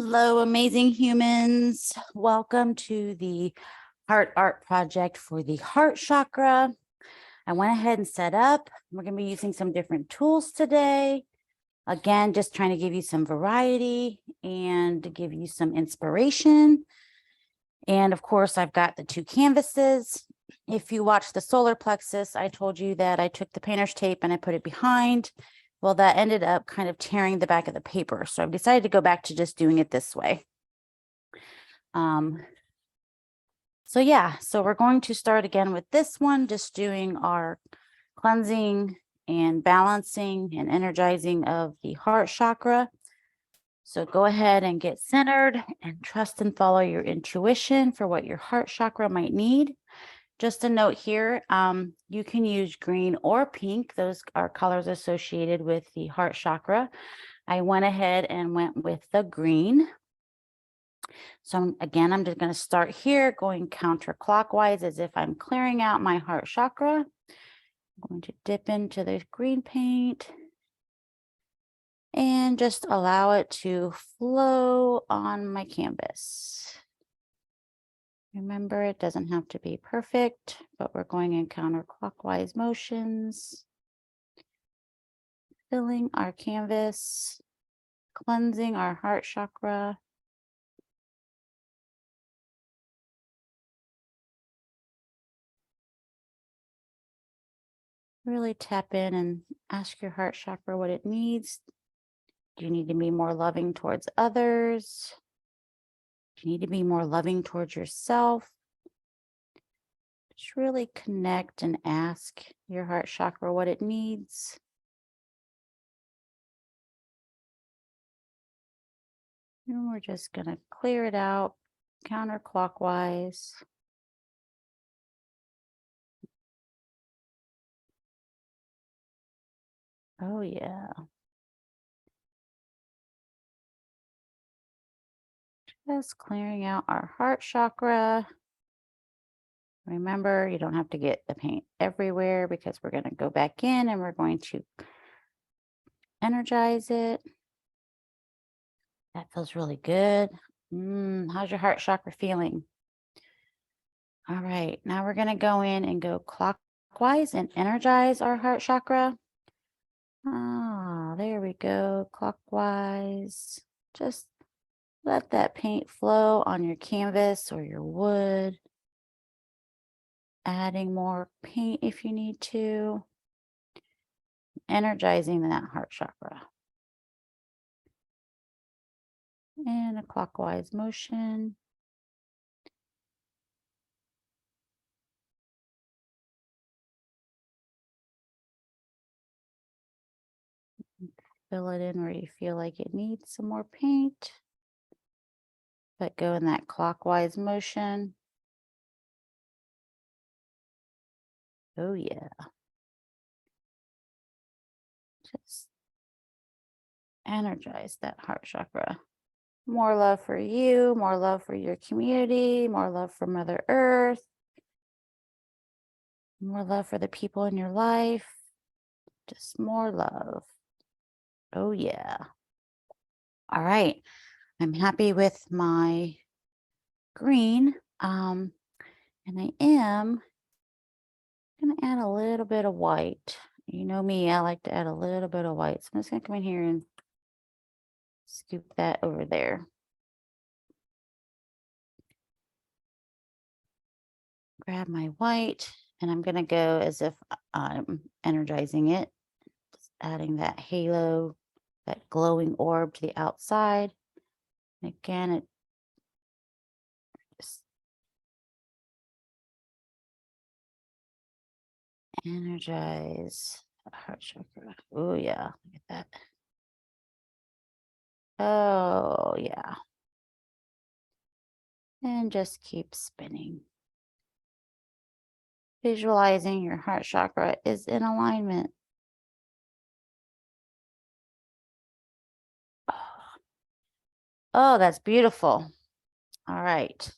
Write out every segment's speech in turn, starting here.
Hello, amazing humans. Welcome to the Heart Art Project for the heart chakra. I went ahead and set up. We're going to be using some different tools today. Again, just trying to give you some variety and to give you some inspiration. And of course, I've got the two canvases. If you watch the solar plexus, I told you that I took the painter's tape and I put it behind. Well, that ended up kind of tearing the back of the paper. So I've decided to go back to just doing it this way. So we're going to start again with this one, just doing our cleansing and balancing and energizing of the heart chakra. So go ahead and get centered and trust and follow your intuition for what your heart chakra might need. Just a note here, you can use green or pink. Those are colors associated with the heart chakra. I went ahead and went with the green. So again, I'm just going to start here going counterclockwise as if I'm clearing out my heart chakra. I'm going to dip into the green paint and just allow it to flow on my canvas. Remember, it doesn't have to be perfect, but we're going in counterclockwise motions, filling our canvas, cleansing our heart chakra. Really tap in and ask your heart chakra what it needs. Do you need to be more loving towards others? Do you need to be more loving towards yourself? Just really connect and ask your heart chakra what it needs. And we're just going to clear it out counterclockwise. Oh, yeah. Just clearing out our heart chakra. Remember, you don't have to get the paint everywhere because we're going to go back in and we're going to energize it. That feels really good. How's your heart chakra feeling? All right, now we're going to go in and go clockwise and energize our heart chakra. Ah, there we go, clockwise. Just let that paint flow on your canvas or your wood. Adding more paint if you need to. Energizing that heart chakra. In a clockwise motion. Fill it in where you feel like it needs some more paint. But go in that clockwise motion. Oh, yeah. Just energize that heart chakra. More love for you, more love for your community, more love for Mother Earth, more love for the people in your life. Just more love. Oh, yeah. All right. I'm happy with my green. And I am going to add a little bit of white. You know me, I like to add a little bit of white. So I'm just going to come in here and scoop that over there. Grab my white, and I'm going to go as if I'm energizing it. Just adding that halo, that glowing orb to the outside. And again, it just energize the heart chakra. Oh, yeah. Look at that. Oh, yeah. And just keep spinning. Visualizing your heart chakra is in alignment. Oh, that's beautiful. All right.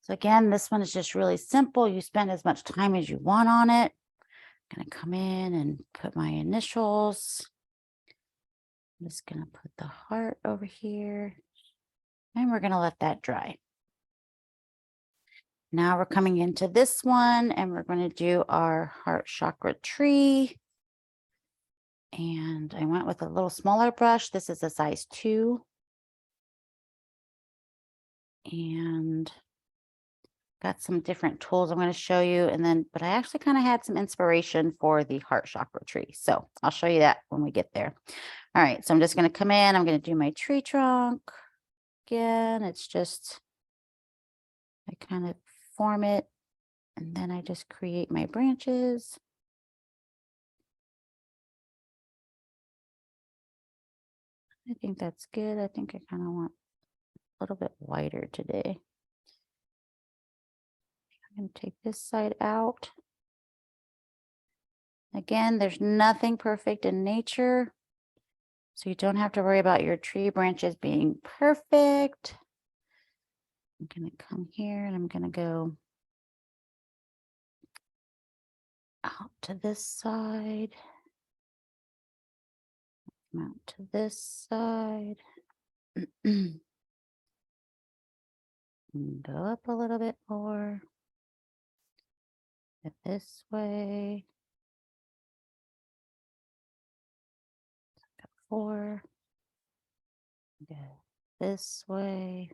So again, this one is just really simple. You spend as much time as you want on it. I'm going to come in and put my initials. I'm just going to put the heart over here. And we're going to let that dry. Now we're coming into this one and we're going to do our heart chakra tree. And I went with a little smaller brush. This is a size 2. And got some different tools I'm going to show you. And then, but I actually kind of had some inspiration for the heart chakra tree. So I'll show you that when we get there. All right. So I'm just going to come in. I'm going to do my tree trunk. Again, it's just, I kind of form it. And then I just create my branches. I think that's good. I think I kind of want a little bit wider today. I'm going to take this side out. Again, there's nothing perfect in nature, so you don't have to worry about your tree branches being perfect. I'm going to come here and I'm going to go out to this side. Come out to this side. And go up a little bit more. Go this way. Go 4. Go this way.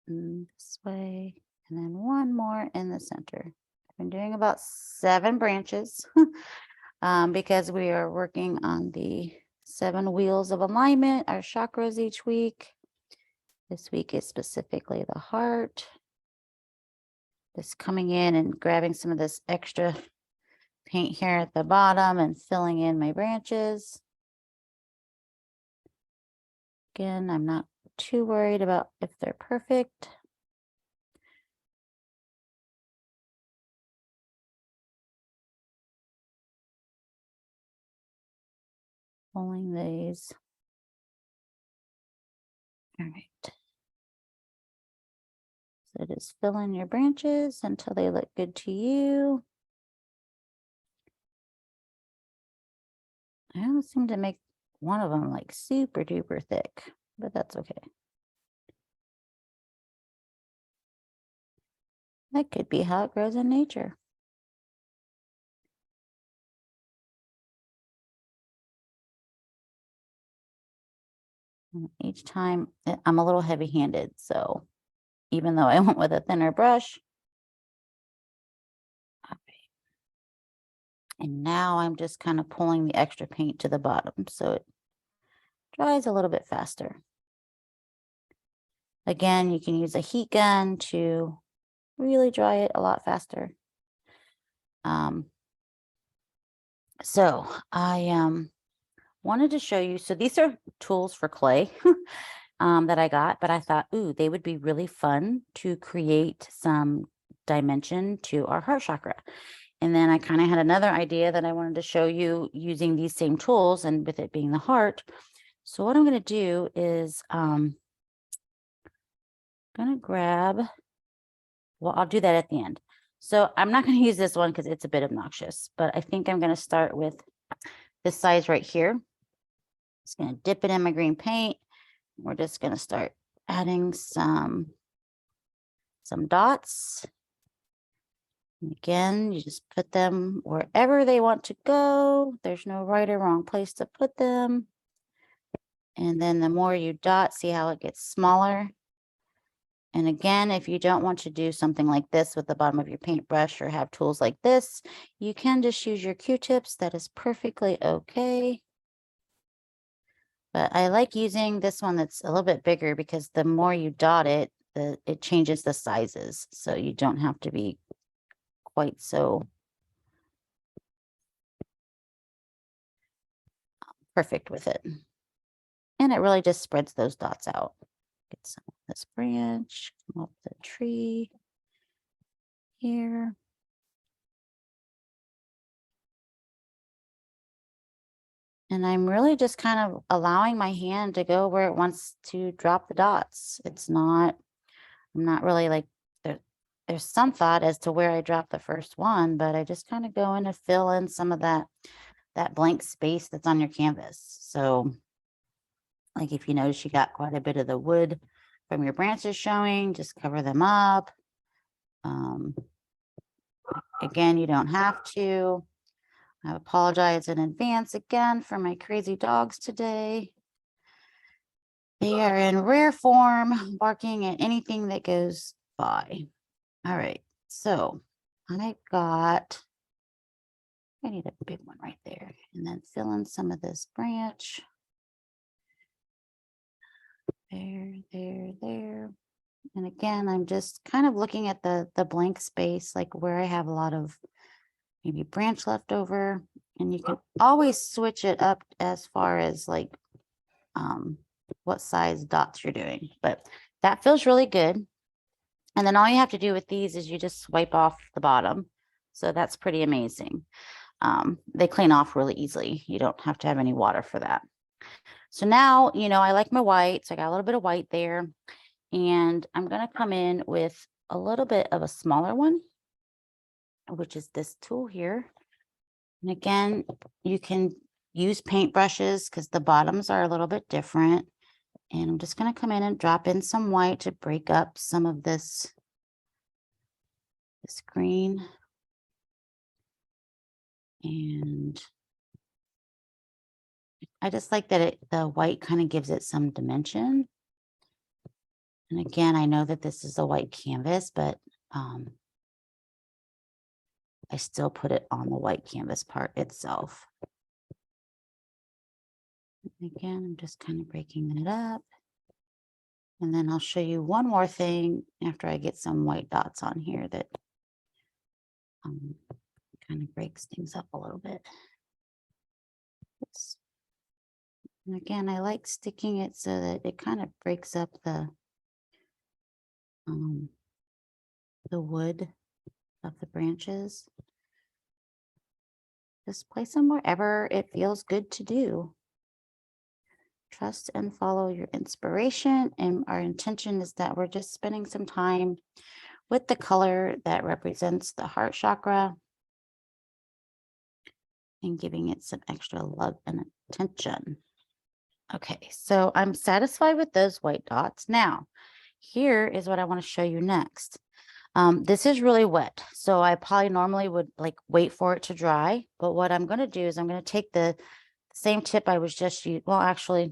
And this way. And then one more in the center. I've been doing about 7 branches because we are working on the 7 wheels of alignment, our chakras each week. This week is specifically the heart. Just coming in and grabbing some of this extra paint here at the bottom and filling in my branches. Again, I'm not too worried about if they're perfect. Pulling these. All right. So just fill in your branches until they look good to you. I don't seem to make one of them like super duper thick, but that's okay. That could be how it grows in nature. And each time I'm a little heavy-handed, so even though I went with a thinner brush. Okay. And now I'm just kind of pulling the extra paint to the bottom so it dries a little bit faster. Again, you can use a heat gun to really dry it a lot faster. So I wanted to show you, so these are tools for clay that I got, but I thought, ooh, they would be really fun to create some dimension to our heart chakra. And then I kind of had another idea that I wanted to show you using these same tools and with it being the heart. So what I'm going to do is going to grab, well, I'll do that at the end. So I'm not going to use this one because it's a bit obnoxious, but I think I'm going to start with this size right here. Just going to dip it in my green paint. We're just going to start adding some dots. And again, you just put them wherever they want to go. There's no right or wrong place to put them. And then the more you dot, see how it gets smaller. And again, if you don't want to do something like this with the bottom of your paintbrush or have tools like this, you can just use your Q-tips. That is perfectly okay. But I like using this one that's a little bit bigger because the more you dot it, it changes the sizes. So you don't have to be quite so perfect with it. And it really just spreads those dots out. Get some of this branch, come up the tree here. And I'm really just kind of allowing my hand to go where it wants to drop the dots. It's not, I'm not really like, there's some thought as to where I drop the first one, but I just kind of go in and fill in some of that blank space that's on your canvas. So Like if you notice you got quite a bit of the wood from your branches showing, just cover them up. Again, you don't have to. I apologize in advance again for my crazy dogs today. They are in rare form, barking at anything that goes by. All right, so I need a big one right there, and then fill in some of this branch. There. And again, I'm just kind of looking at the blank space, like where I have a lot of maybe branch left over, and you can always switch it up as far as like what size dots you're doing, but that feels really good. And then all you have to do with these is you just wipe off the bottom. So that's pretty amazing. They clean off really easily. You don't have to have any water for that. So now, you know, I like my white, so I got a little bit of white there, and I'm going to come in with a little bit of a smaller one, which is this tool here. And again, you can use paint brushes because the bottoms are a little bit different. And I'm just going to come in and drop in some white to break up some of this green. And I just like that the white kind of gives it some dimension. And again, I know that this is a white canvas, but I still put it on the white canvas part itself. And again, I'm just kind of breaking it up. And then I'll show you one more thing after I get some white dots on here that kind of breaks things up a little bit. And again, I like sticking it so that it kind of breaks up the wood of the branches. Just place them wherever it feels good to do. Trust and follow your inspiration. And our intention is that we're just spending some time with the color that represents the heart chakra and giving it some extra love and attention. Okay, so I'm satisfied with those white dots. Now, here is what I want to show you next. This is really wet, so I probably normally would like wait for it to dry. But what I'm going to do is I'm going to take the same tip I was just using. Well, actually,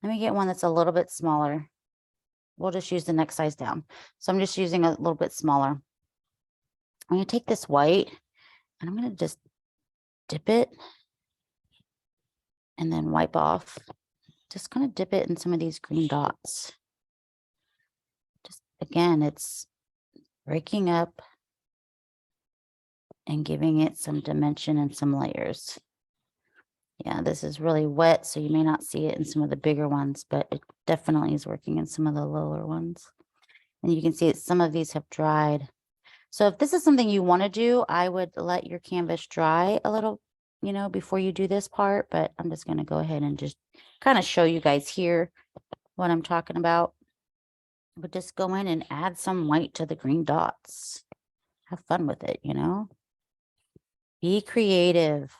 let me get one that's a little bit smaller. We'll just use the next size down. So I'm just using a little bit smaller. I'm going to take this white and I'm going to just dip it and then wipe off. Just kind of dip it in some of these green dots. Just again, it's breaking up and giving it some dimension and some layers. Yeah, this is really wet, so you may not see it in some of the bigger ones, but it definitely is working in some of the lower ones. And you can see that some of these have dried. So if this is something you want to do, I would let your canvas dry a little, you know, before you do this part, but I'm just going to go ahead and just kind of show you guys here what I'm talking about. But just go in and add some white to the green dots. Have fun with it, you know. Be creative.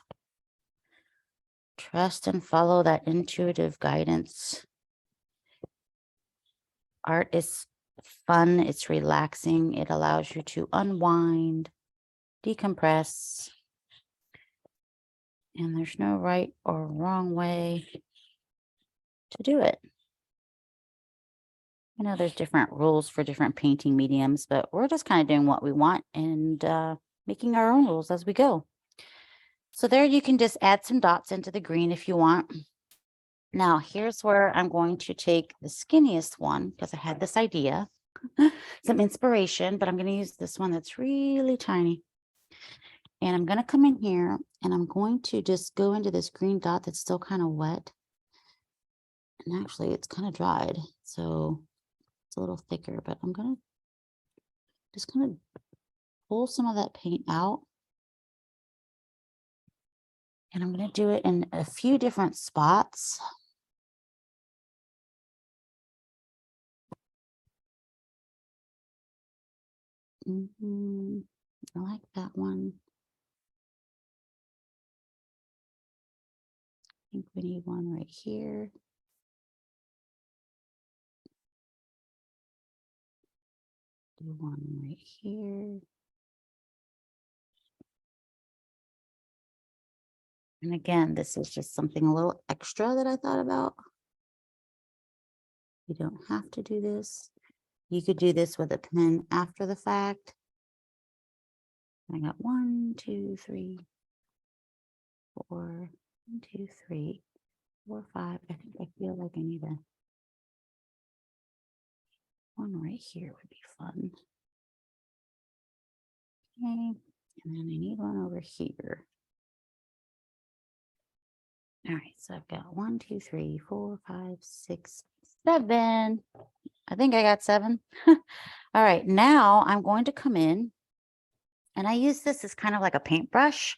Trust and follow that intuitive guidance. Art is fun. It's relaxing. It allows you to unwind, decompress. And there's no right or wrong way to do it. I know there's different rules for different painting mediums, but we're just kind of doing what we want and making our own rules as we go. So there you can just add some dots into the green if you want. Now here's where I'm going to take the skinniest one because I had this idea, some inspiration, but I'm going to use this one that's really tiny. And I'm going to come in here and I'm going to just go into this green dot that's still kind of wet. And actually it's kind of dried, so it's a little thicker, but I'm going to just kind of pull some of that paint out. And I'm going to do it in a few different spots. I like that one. I think we need one right here. Do one right here. And again, this is just something a little extra that I thought about. You don't have to do this. You could do this with a pen after the fact. I got 1, 2, 3, 4, 1, 2, 3, 4, 5. I think I feel like I need one right here would be fun. Okay, and then I need one over here. All right, so I've got 1, 2, 3, 4, 5, 6, 7. I think I got 7. All right, now I'm going to come in, and I use this as kind of like a paintbrush,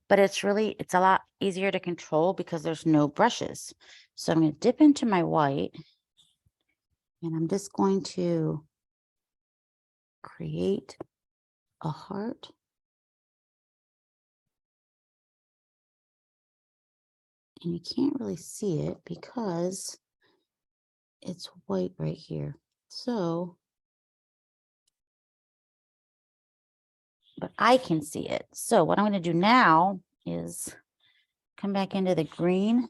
but it's a lot easier to control because there's no brushes. So I'm going to dip into my white, and I'm just going to create a heart. And you can't really see it because it's white right here. So, but I can see it. So what I'm going to do now is come back into the green.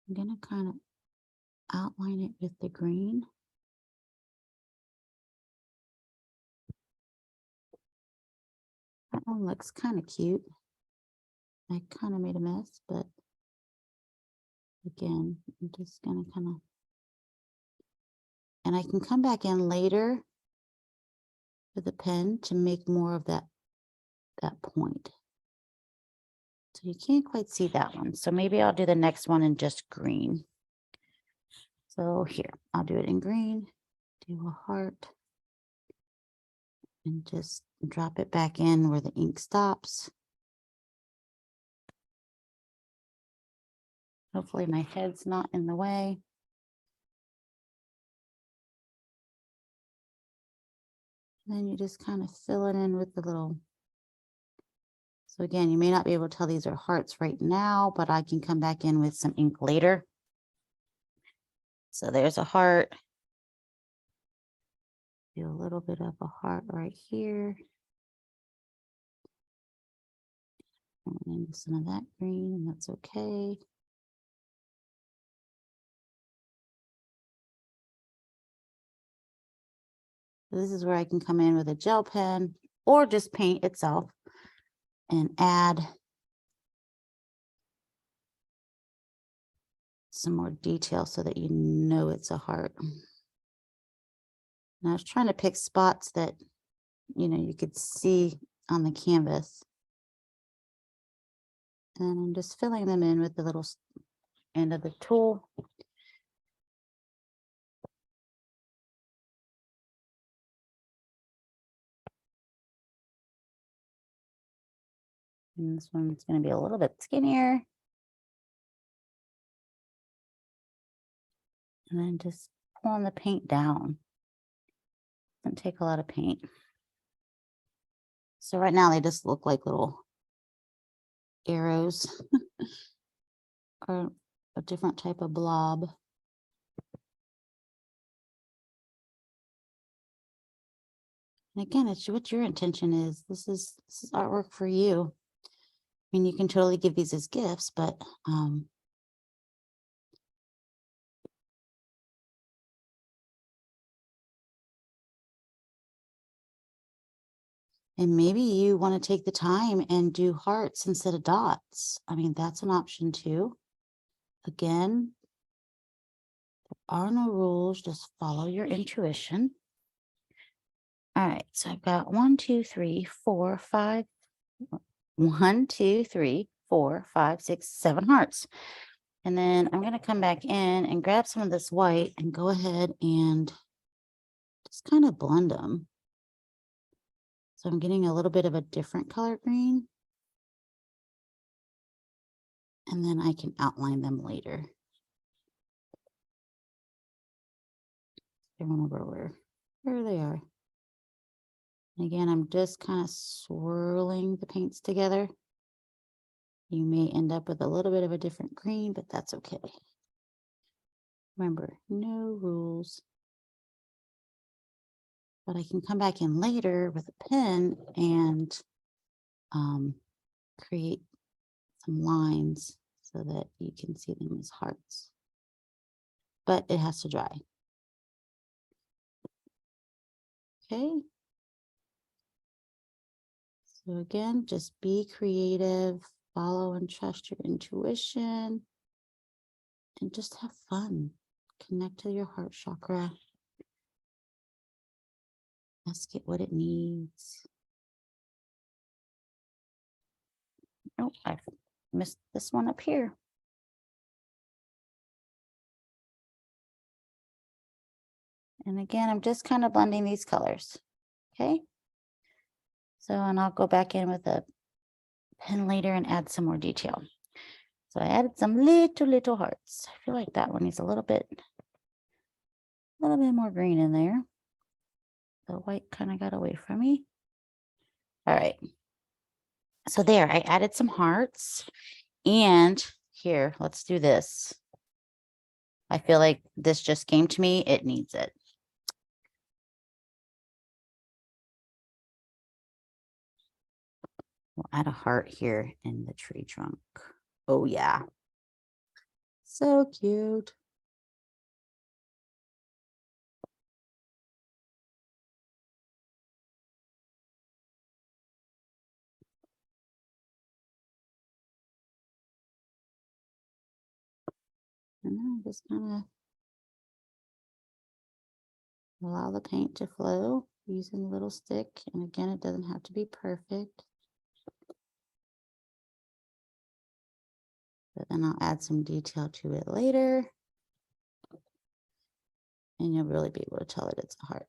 I'm going to kind of outline it with the green. That one looks kind of cute. I kind of made a mess, but again, I'm just going to kind of, and I can come back in later with a pen to make more of that point. So you can't quite see that one. So maybe I'll do the next one in just green. So here, I'll do it in green, do a heart, and just drop it back in where the ink stops. Hopefully my head's not in the way. And then you just kind of fill it in with the little. So again, you may not be able to tell these are hearts right now, but I can come back in with some ink later. So there's a heart. Do a little bit of a heart right here. And into some of that green, and that's okay. So this is where I can come in with a gel pen or just paint itself and add some more detail so that you know it's a heart. And I was trying to pick spots that, you could see on the canvas. And I'm just filling them in with the little end of the tool. And this one's going to be a little bit skinnier. And then just pulling the paint down. Doesn't take a lot of paint. So right now they just look like little arrows or a different type of blob. And again, it's what your intention is. This is artwork for you. I mean, you can totally give these as gifts, but and maybe you want to take the time and do hearts instead of dots. I mean, that's an option too. Again, there are no rules, just follow your intuition. All right, so I've got 1, 2, 3, 4, 5. 1, 2, 3, 4, 5, 6, 7 hearts. And then I'm going to come back in and grab some of this white and go ahead and just kind of blend them. So I'm getting a little bit of a different color green. And then I can outline them later. I remember where they are. And again, I'm just kind of swirling the paints together. You may end up with a little bit of a different green, but that's okay. Remember, no rules. but I can come back in later with a pen and create some lines so that you can see them as hearts. But it has to dry. Okay. So again, just be creative, follow and trust your intuition, and just have fun. Connect to your heart chakra. Ask it what it needs. Oh, I missed this one up here. And again, I'm just kind of blending these colors. Okay. So, and I'll go back in with a pen later and add some more detail. So I added some little hearts. I feel like that one needs a little bit more green in there. The white kind of got away from me. All right. So there, I added some hearts. And here, let's do this. I feel like this just came to me. It needs it. We'll add a heart here in the tree trunk. Oh, yeah. So cute. And then I just kind of allow the paint to flow using a little stick. And again, it doesn't have to be perfect. But then I'll add some detail to it later. And you'll really be able to tell it it's a heart.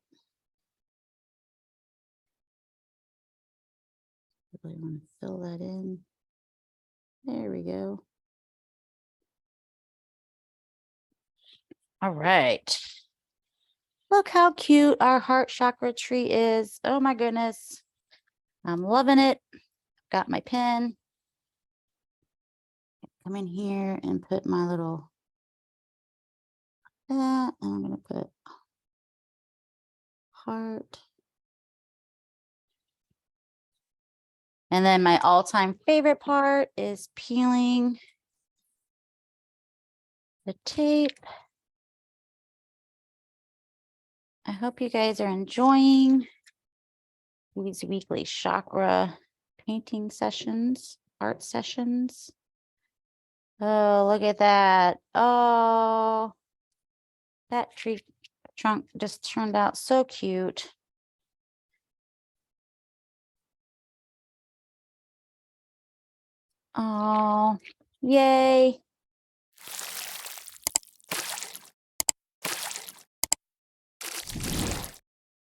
Really want to fill that in. There we go. All right. Look how cute our heart chakra tree is. Oh my goodness. I'm loving it. Got my pen. Come in here and put my little that. And I'm going to put heart. And then my all-time favorite part is peeling the tape. I hope you guys are enjoying these weekly chakra painting sessions, art sessions. Oh, look at that. Oh, that tree trunk just turned out so cute. Oh, yay.